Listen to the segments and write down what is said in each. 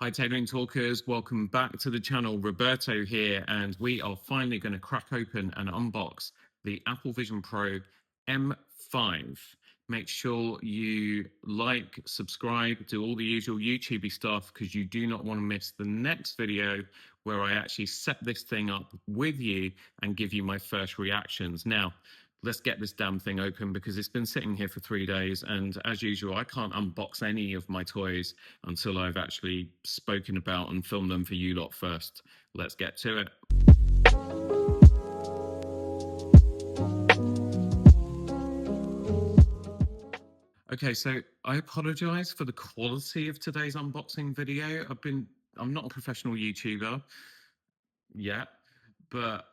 Hi tailoring talkers, welcome back to the channel. Roberto here, and we are finally going to crack open and unbox the Apple Vision Pro M5. Make sure you like, subscribe, do all the usual YouTubey stuff, because you do not want to miss the next video where I actually set this thing up with you and give you my first reactions. Now, let's get this damn thing open because it's been sitting here for 3 days, and as usual, I can't unbox any of my toys until I've actually spoken about and filmed them for you lot first. Let's get to it. Okay, so I apologize for the quality of today's unboxing video. I'm not a professional YouTuber yet, but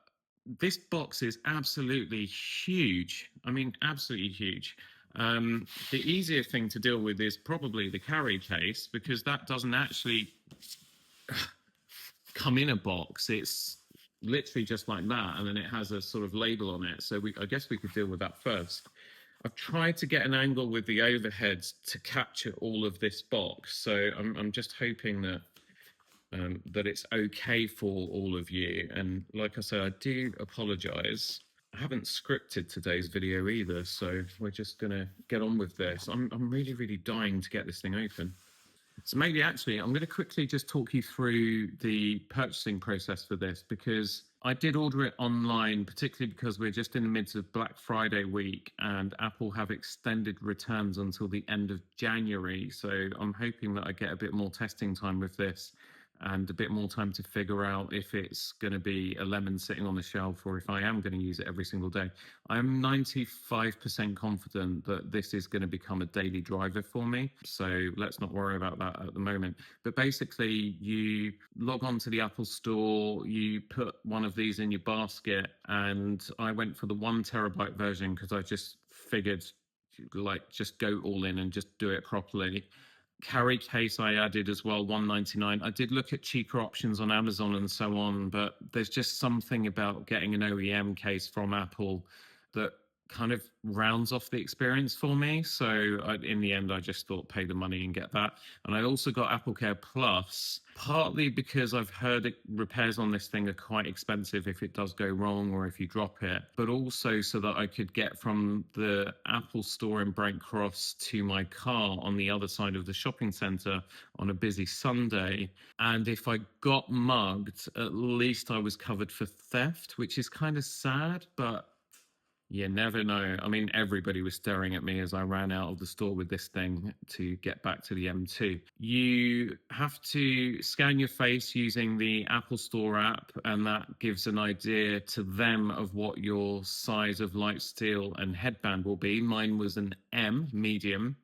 this box is absolutely huge. I mean, absolutely huge. The easier thing to deal with is probably the carry case, because that doesn't actually come in a box. It's literally just like that, and then it has a sort of label on it. So I guess we could deal with that first. I've tried to get an angle with the overheads to capture all of this box, so I'm just hoping that that it's okay for all of you. And like I said, I do apologize. I haven't scripted today's video either, so we're just gonna get on with this. I'm really dying to get this thing open. So maybe actually I'm going to quickly just talk you through the purchasing process for this, because I did order it online, particularly because we're just in the midst of Black Friday week and Apple have extended returns until the end of January. So I'm hoping that I get a bit more testing time with this and a bit more time to figure out if it's going to be a lemon sitting on the shelf or if I am going to use it every single day. I'm 95% confident that this is going to become a daily driver for me, so let's not worry about that at the moment. But basically, you log on to the Apple Store, you put one of these in your basket, and I went for the 1 terabyte version because I just figured, like, just go all in and just do it properly. Carry case I added as well, $199. I did look at cheaper options on Amazon and so on, but there's just something about getting an OEM case from Apple that kind of rounds off the experience for me. So in the end, I just thought pay the money and get that. And I also got Apple Care Plus, partly because I've heard repairs on this thing are quite expensive if it does go wrong or if you drop it, but also so that I could get from the Apple Store in Brent Cross to my car on the other side of the shopping center on a busy Sunday. And if I got mugged, at least I was covered for theft, which is kind of sad, but you never know. I mean, everybody was staring at me as I ran out of the store with this thing to get back to the M2. You have to scan your face using the Apple Store app, and that gives an idea to them of what your size of light steel and headband will be. Mine was an M, medium.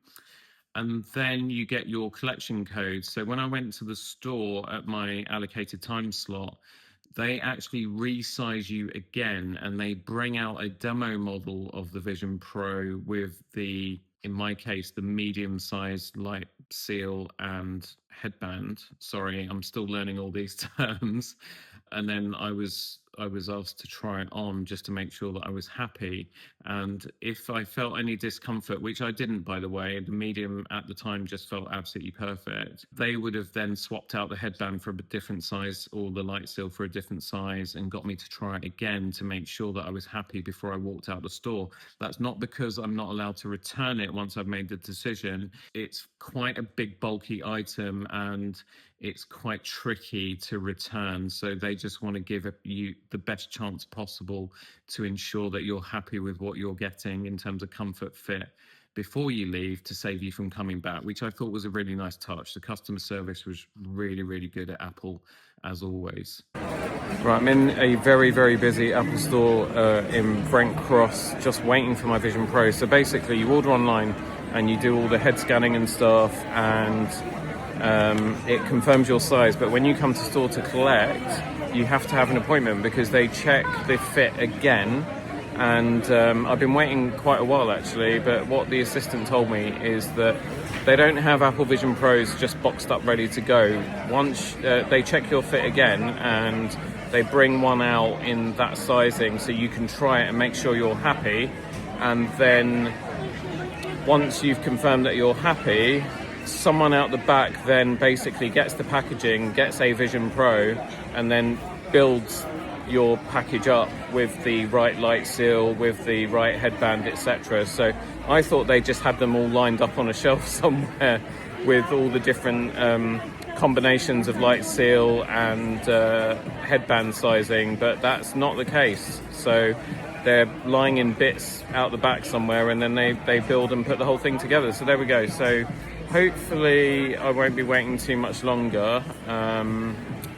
And then you get your collection code. So when I went to the store at my allocated time slot, they actually resize you again, and they bring out a demo model of the Vision Pro with the, in my case, the medium-sized light seal and headband. Sorry, I'm still learning all these terms. And then I was asked to try it on just to make sure that I was happy. And if I felt any discomfort, which I didn't, by the way, the medium at the time just felt absolutely perfect, they would have then swapped out the headband for a different size or the light seal for a different size and got me to try it again to make sure that I was happy before I walked out the store. That's not because I'm not allowed to return it once I've made the decision. It's quite a big, bulky item, and it's quite tricky to return. So they just want to give you the best chance possible to ensure that you're happy with what you're getting in terms of comfort, fit, before you leave, to save you from coming back, which I thought was a really nice touch. The customer service was really good at Apple, as always. Right, I'm in a very busy Apple Store in Brent Cross, just waiting for my Vision Pro. So basically, you order online and you do all the head scanning and stuff, and it confirms your size. But when you come to store to collect, you have to have an appointment because they check the fit again. And I've been waiting quite a while actually, but what the assistant told me is that they don't have Apple Vision Pros just boxed up ready to go. Once they check your fit again, and they bring one out in that sizing so you can try it and make sure you're happy. And then once you've confirmed that you're happy, someone out the back then basically gets the packaging, gets a Vision Pro, and then builds your package up with the right light seal, with the right headband, etc. So I thought they just had them all lined up on a shelf somewhere with all the different combinations of light seal and headband sizing, but that's not the case. So they're lying in bits out the back somewhere, and then they build and put the whole thing together. So there we go. So hopefully I won't be waiting too much longer.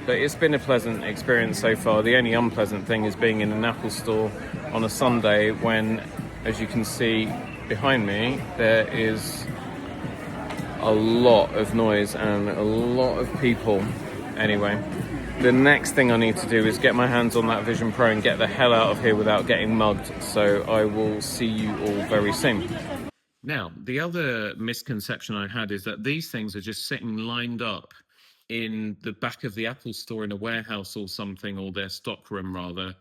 But it's been a pleasant experience so far. The only unpleasant thing is being in an Apple store on a Sunday when, as you can see behind me, there is a lot of noise and a lot of people. Anyway, the next thing I need to do is get my hands on that Vision Pro and get the hell out of here without getting mugged. So I will see you all very soon. Now, the other misconception I had is that these things are just sitting lined up in the back of the Apple store in a warehouse or something, or their stock room rather,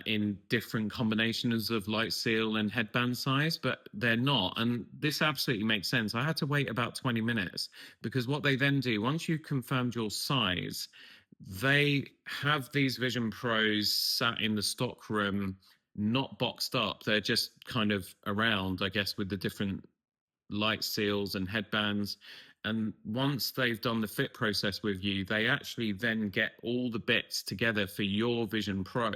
in different combinations of light seal and headband size, but they're not. And this absolutely makes sense. I had to wait about 20 minutes because what they then do, once you've confirmed your size, they have these Vision Pros sat in the stock room, not boxed up. They're just kind of around, I guess, with the different light seals and headbands. And once they've done the fit process with you, they actually then get all the bits together for your Vision Pro,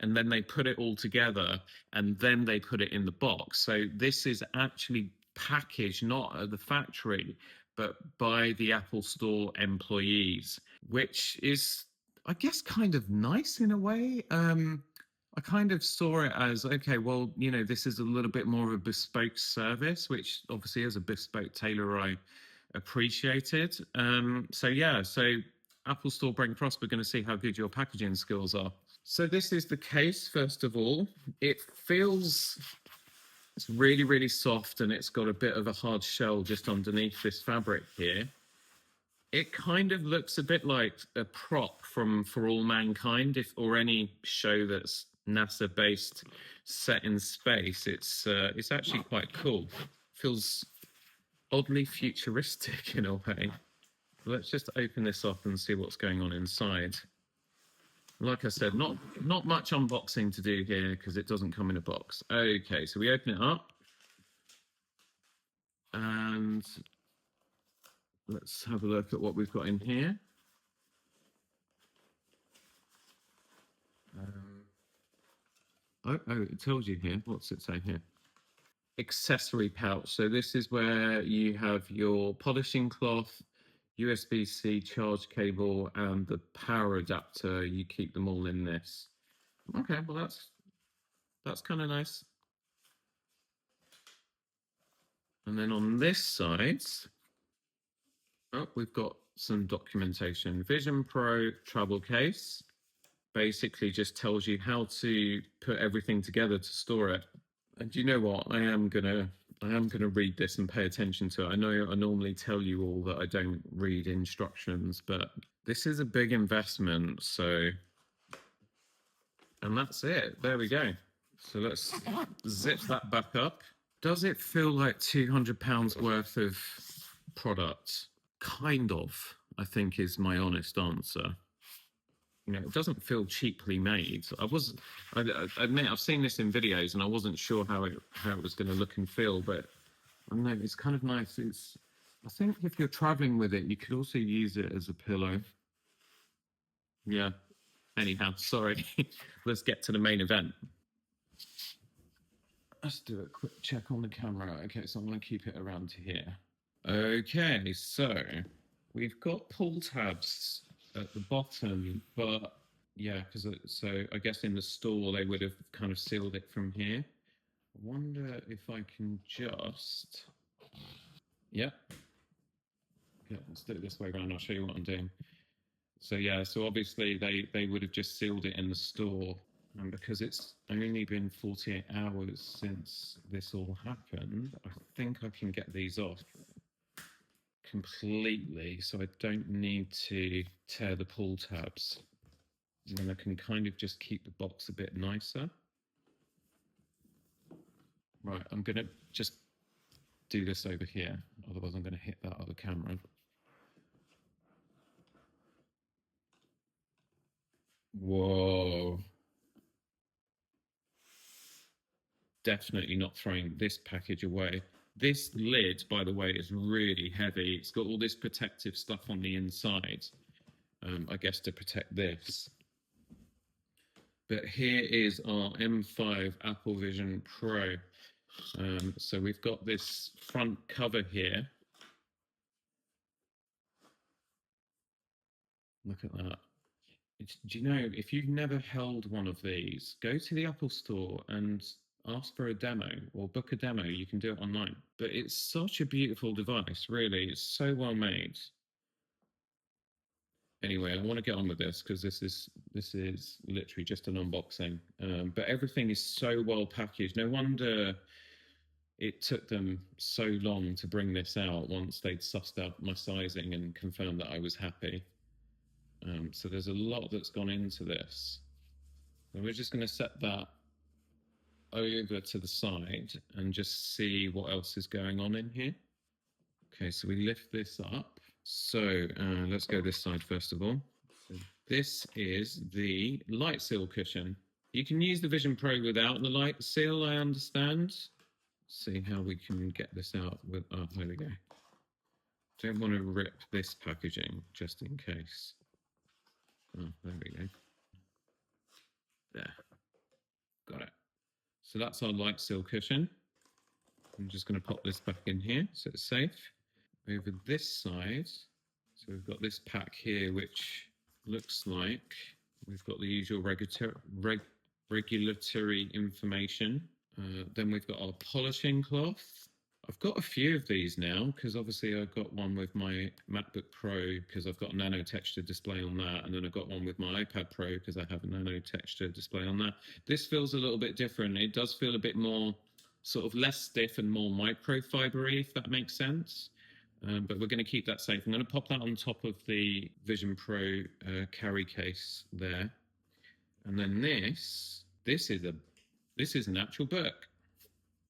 and then they put it all together, and then they put it in the box. So this is actually packaged not at the factory, but by the Apple Store employees, which is, I guess, kind of nice in a way. I kind of saw it as, okay, well, you know, this is a little bit more of a bespoke service, which obviously as a bespoke tailor, I appreciated. So yeah, so Apple Store Brain Prosper, going to see how good your packaging skills are. So this is the case, first of all. It feels, it's really, really soft, and it's got a bit of a hard shell just underneath this fabric here. It kind of looks a bit like a prop from For All Mankind, if or any show that's NASA based set in space. It's actually quite cool. Feels oddly futuristic in a way. Let's just open this up and see what's going on inside. Like I said, not much unboxing to do here because it doesn't come in a box. Okay, so we open it up and let's have a look at what we've got in here. Oh, it tells you here. What's it say here? Accessory pouch. So this is where you have your polishing cloth, USB-C charge cable, and the power adapter. You keep them all in this. Okay, well that's kind of nice. And then on this side, oh, we've got some documentation. Vision Pro travel case basically just tells you how to put everything together to store it. And you know what? I am gonna read this and pay attention to it. I know I normally tell you all that I don't read instructions, but this is a big investment. So, and that's it. There we go. So let's zip that back up. Does it feel like £200 worth of product? Kind of, I think is my honest answer. You know, it doesn't feel cheaply made. I admit, I've seen this in videos, and I wasn't sure how it was going to look and feel, but I don't know, it's kind of nice. I think if you're traveling with it, you could also use it as a pillow. Yeah. Anyhow, sorry. Let's get to the main event. Let's do a quick check on the camera. Okay, so I'm going to keep it around to here. Okay, so we've got pull tabs at the bottom, but yeah, because so I guess in the store they would have kind of sealed it from here. I wonder if I can just, yeah, let's do it this way around. I'll show you what I'm doing. So yeah, so obviously they would have just sealed it in the store, and because it's only been 48 hours since this all happened, I think I can get these off completely, so I don't need to tear the pull tabs. And then I can kind of just keep the box a bit nicer. Right, I'm gonna just do this over here, otherwise I'm going to hit that other camera. Whoa. Definitely not throwing this package away. This lid, by the way, is really heavy. It's got all this protective stuff on the inside, I guess to protect this. But here is our M5 Apple Vision Pro. So we've got this front cover here. Look at that. Do you know, if you've never held one of these, go to the Apple Store and ask for a demo or book a demo. You can do it online. But it's such a beautiful device, really. It's so well made. Anyway, I want to get on with this because this is literally just an unboxing. But everything is so well packaged. No wonder it took them so long to bring this out once they'd sussed out my sizing and confirmed that I was happy. So there's a lot that's gone into this. And we're just going to set that over to the side and just see what else is going on in here. Okay, so we lift this up. So let's go this side first of all. So this is the light seal cushion. You can use the Vision Pro without the light seal, I understand. See how we can get this out with, oh, there we go. Don't want to rip this packaging just in case. Oh, there we go. There. Got it. So that's our light seal cushion. I'm just going to pop this back in here so it's safe. Over this side, so we've got this pack here, which looks like we've got the usual regulatory information. Then we've got our polishing cloth. I've got a few of these now because obviously I've got one with my MacBook Pro because I've got a nano texture display on that, and then I've got one with my iPad Pro because I have a nano texture display on that. This feels a little bit different. It does feel a bit more sort of less stiff and more microfibery, if that makes sense. But we're going to keep that safe. I'm going to pop that on top of the Vision Pro carry case there, and then this is an actual book.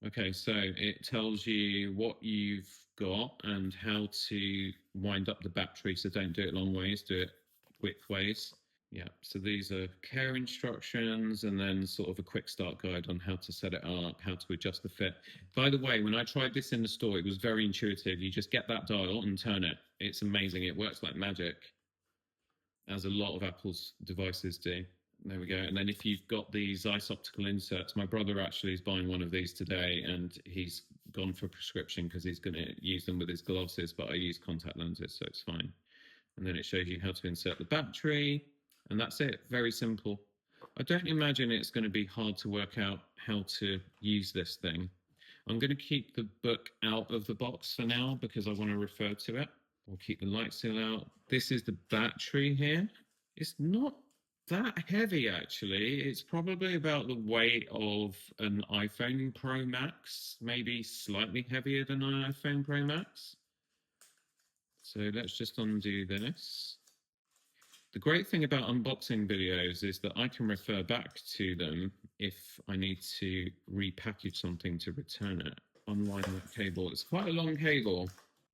Okay, so it tells you what you've got and how to wind up the battery. So don't do it long ways, do it quick ways. Yeah, so these are care instructions and then sort of a quick start guide on how to set it up, how to adjust the fit. By the way, when I tried this in the store, it was very intuitive. You just get that dial and turn it. It's amazing. It works like magic, as a lot of Apple's devices do. There we go. And then if you've got these Zeiss optical inserts, my brother actually is buying one of these today, and he's gone for prescription because he's going to use them with his glasses, but I use contact lenses, so it's fine. And then it shows you how to insert the battery, and that's it. Very simple. I don't imagine it's going to be hard to work out how to use this thing. I'm going to keep the book out of the box for now because I want to refer to it. We'll keep the light seal out. This is the battery here. It's not that heavy, actually. It's probably about the weight of an iPhone Pro Max, maybe slightly heavier than an iPhone Pro Max. So let's just undo this. The great thing about unboxing videos is that I can refer back to them if I need to repackage something to return it. Unwind that cable. It's quite a long cable.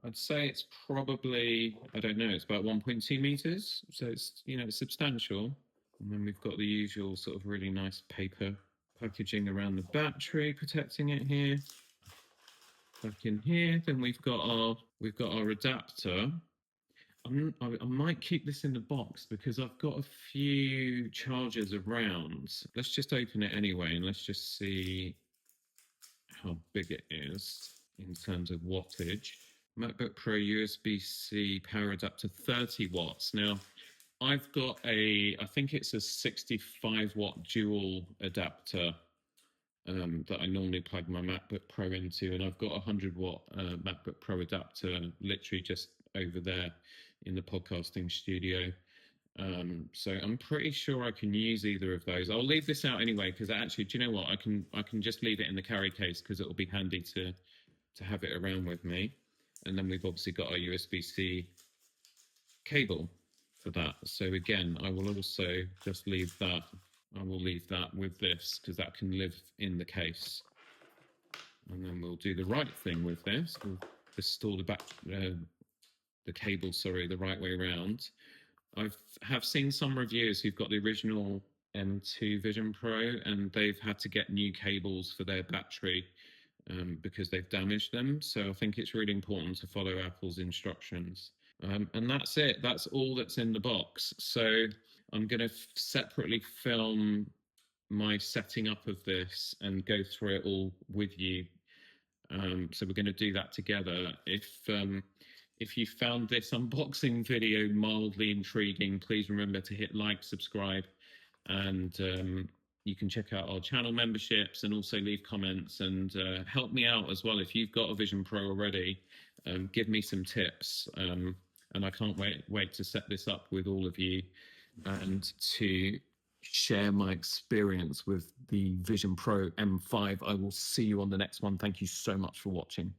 I'd say it's probably, I don't know, it's about 1.2 meters. So it's, you know, it's substantial. And then we've got the usual sort of really nice paper packaging around the battery, protecting it here. Back in here, then we've got our adapter. I might keep this in the box because I've got a few chargers around. Let's just open it anyway, and let's just see how big it is in terms of wattage. MacBook Pro USB-C power adapter, 30 watts. Now, I've got I think it's a 65-watt dual adapter that I normally plug my MacBook Pro into, and I've got a 100-watt MacBook Pro adapter literally just over there in the podcasting studio. So I'm pretty sure I can use either of those. I'll leave this out anyway because actually, do you know what? I can just leave it in the carry case because it'll be handy to have it around with me. And then we've obviously got our USB-C cable for that. So again, I will also just leave that. I will leave that with this because that can live in the case. And then we'll do the right thing with this. We'll install the cable, sorry, the right way around. Have seen some reviewers who've got the original M2 Vision Pro and they've had to get new cables for their battery because they've damaged them. So I think it's really important to follow Apple's instructions. And that's it. That's all that's in the box. So I'm going to separately film my setting up of this and go through it all with you. So we're going to do that together. If you found this unboxing video mildly intriguing, please remember to hit like, subscribe, and you can check out our channel memberships and also leave comments and help me out as well. If you've got a Vision Pro already, give me some tips. And I can't wait to set this up with all of you and to share my experience with the Vision Pro M5. I will see you on the next one. Thank you so much for watching.